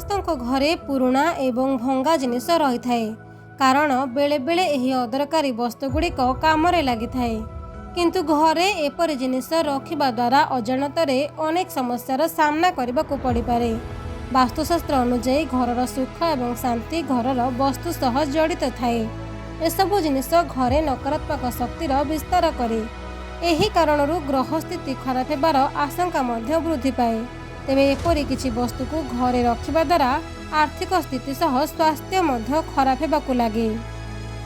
ସମସ୍ତଙ୍କ ଘରେ ପୁରୁଣା ଏବଂ ଭଙ୍ଗା ଜିନିଷ ରହିଥାଏ, କାରଣ ବେଳେ ବେଳେ ଏହି ଅଦରକାରୀ ବସ୍ତୁଗୁଡ଼ିକ କାମରେ ଲାଗିଥାଏ। କିନ୍ତୁ ଘରେ ଏପରି ଜିନିଷ ରଖିବା ଦ୍ୱାରା ଅଜାଣତରେ ଅନେକ ସମସ୍ୟାର ସାମ୍ନା କରିବାକୁ ପଡ଼ିପାରେ। ବାସ୍ତୁଶାସ୍ତ୍ର ଅନୁଯାୟୀ ଘରର ସୁଖ ଏବଂ ଶାନ୍ତି ଘରର ବସ୍ତୁ ସହ ଜଡ଼ିତ ଥାଏ। ଏସବୁ ଜିନିଷ ଘରେ ନକାରାତ୍ମକ ଶକ୍ତିର ବିସ୍ତାର କରେ। ଏହି କାରଣରୁ ଗ୍ରହ ସ୍ଥିତି ଖରାପ ହେବାର ଆଶଙ୍କା ମଧ୍ୟ ବୃଦ୍ଧି ପାଏ। ତେବେ ଏପରି କିଛି ବସ୍ତୁକୁ ଘରେ ରଖିବା ଦ୍ୱାରା ଆର୍ଥିକ ସ୍ଥିତି ସହ ସ୍ୱାସ୍ଥ୍ୟ ମଧ୍ୟ ଖରାପ ହେବାକୁ ଲାଗେ।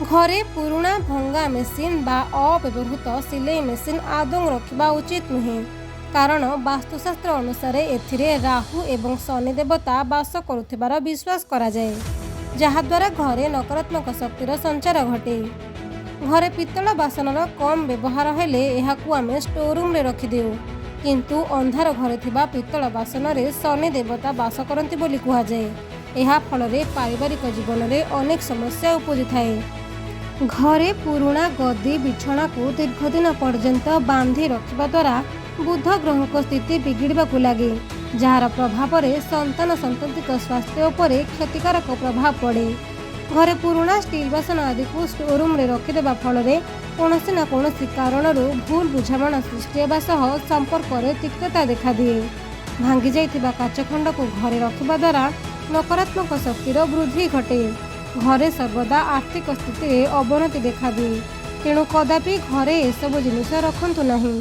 ଘରେ ପୁରୁଣା ଭଙ୍ଗା ମେସିନ୍ ବା ଅବ୍ୟବହୃତ ସିଲେଇ ମେସିନ୍ ଆଦୌ ରଖିବା ଉଚିତ ନୁହେଁ, କାରଣ ବାସ୍ତୁଶାସ୍ତ୍ର ଅନୁସାରେ ଏଥିରେ ରାହୁ ଏବଂ ଶନି ଦେବତା ବାସ କରୁଥିବାର ବିଶ୍ୱାସ କରାଯାଏ, ଯାହାଦ୍ୱାରା ଘରେ ନକାରାତ୍ମକ ଶକ୍ତିର ସଞ୍ଚାର ଘଟେ। ଘରେ ପିତ୍ତଳ ବାସନର କମ୍ ବ୍ୟବହାର ହେଲେ ଏହାକୁ ଆମେ ଷ୍ଟୋରୁମ୍ରେ ରଖିଦେଉ, କିନ୍ତୁ ଅନ୍ଧାର ଘରେ ଥିବା ପିତ୍ତଳ ବାସନରେ ଶନି ଦେବତା ବାସ କରନ୍ତି ବୋଲି କୁହାଯାଏ। ଏହା ଫଳରେ ପାରିବାରିକ ଜୀବନରେ ଅନେକ ସମସ୍ୟା ଉପୁଜିଥାଏ। ଘରେ ପୁରୁଣା ଗଦି ବିଛଣାକୁ ଦୀର୍ଘଦିନ ପର୍ଯ୍ୟନ୍ତ ବାନ୍ଧି ରଖିବା ଦ୍ୱାରା ବୁଧ ଗ୍ରହଙ୍କ ସ୍ଥିତି ବିଗିଡ଼ିବାକୁ ଲାଗେ, ଯାହାର ପ୍ରଭାବରେ ସନ୍ତାନ ସନ୍ତତିଙ୍କ ସ୍ୱାସ୍ଥ୍ୟ ଉପରେ କ୍ଷତିକାରକ ପ୍ରଭାବ ପଡ଼େ। ଘରେ ପୁରୁଣା ଷ୍ଟିଲ୍ ବାସନ ଆଦିକୁ ଷ୍ଟୋରୁମ୍ରେ ରଖିଦେବା ଫଳରେ କୌଣସି ନା କୌଣସି କାରଣରୁ ଭୁଲ ବୁଝାମଣା ସୃଷ୍ଟି ହେବା ସହ ସମ୍ପର୍କରେ ତିକ୍ତତା ଦେଖାଦିଏ। ଭାଙ୍ଗି ଯାଇଥିବା କାଚଖଣ୍ଡକୁ ଘରେ ରଖିବା ଦ୍ୱାରା ନକାରାତ୍ମକ ଶକ୍ତିର ବୃଦ୍ଧି ଘଟେ। ଘରେ ସର୍ବଦା ଆର୍ଥିକ ସ୍ଥିତିରେ ଅବନତି ଦେଖାଦିଏ, ତେଣୁ କଦାପି ଘରେ ଏସବୁ ଜିନିଷ ରଖନ୍ତୁ ନାହିଁ।